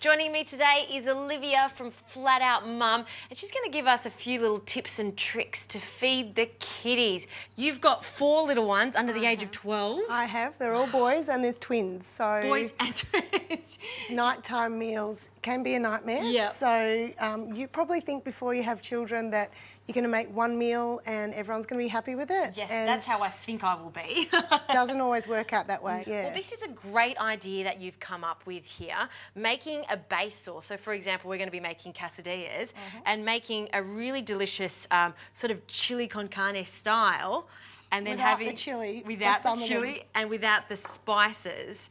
Joining me today is Olivia from Flat Out Mum, and she's going to give us a few little tips and tricks to feed the kiddies. You've got 4 little ones under the age of 12. I have. They're all boys and there's twins. So Boys and twins. nighttime meals can be a nightmare. Yep. So you probably think before you have children that you're going to make one meal and everyone's going to be happy with it. Yes, and that's how I think I will be. doesn't always work out that way. Yeah. Well, this is a great idea that you've come up with here, making a base sauce. So, for example, we're going to be making quesadillas and making a really delicious sort of chili con carne style, and then Without having the chili, without for the some of chili them. and without the spices.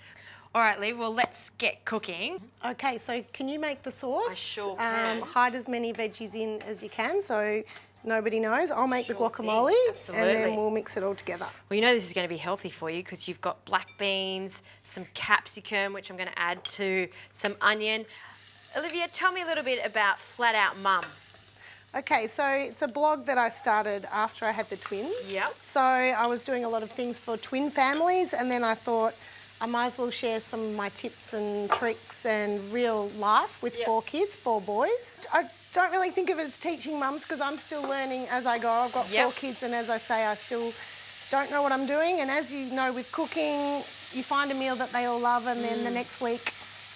All right, Liv. Well, let's get cooking. Okay, so can you make the sauce? I sure can. Hide as many veggies in as you can so nobody knows. I'll make the Sure guacamole thing. and Absolutely. then we'll mix it all together. Well, you know this is going to be healthy for you because you've got black beans, some capsicum, which I'm going to add to some onion. Olivia, tell me a little bit about Flat Out Mum. Okay, so it's a blog that I started after I had the twins. Yep. So I was doing a lot of things for twin families, and then I thought I might as well share some of my tips and tricks and real life with 4 kids, 4 boys. I don't really think of it as teaching mums because I'm still learning as I go. I've got 4 kids, and as I say, I still don't know what I'm doing. And as you know, with cooking, you find a meal that they all love, and then the next week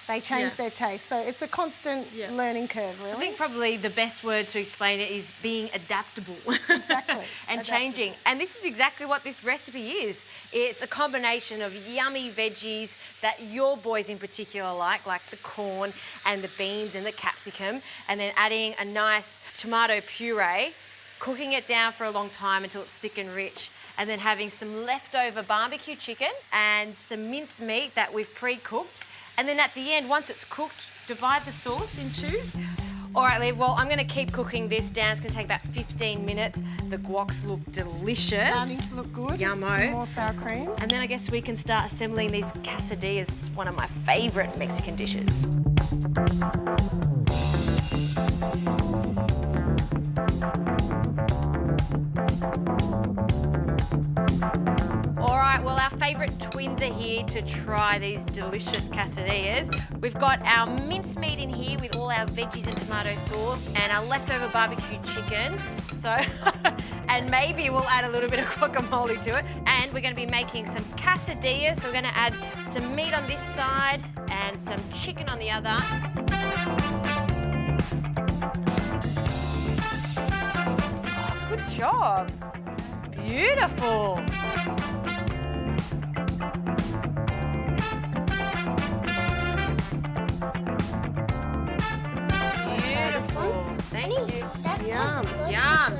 they change their taste. So it's a constant learning curve, really. I think probably the best word to explain it is being adaptable. Exactly. And changing. And this is exactly what this recipe is. It's a combination of yummy veggies that your boys in particular like the corn and the beans and the capsicum, and then adding a nice tomato puree, cooking it down for a long time until it's thick and rich, and then having some leftover barbecue chicken and some minced meat that we've pre-cooked. And then at the end, once it's cooked, divide the sauce in 2. All right, Liv, well, I'm going to keep cooking this down. It's going to take about 15 minutes. The guacs look delicious. Starting to look good. Yummo. Some more sour cream. And then I guess we can start assembling these quesadillas, one of my favourite Mexican dishes. All right, well, our favourite twins are here to try these delicious quesadillas. We've got our mincemeat in here with all our veggies and tomato sauce and our leftover barbecue chicken. So, and maybe we'll add a little bit of guacamole to it. And we're going to be making some quesadillas. So we're going to add some meat on this side and some chicken on the other. Oh, good job. Beautiful. Beautiful. Thank you. Yum. Yum.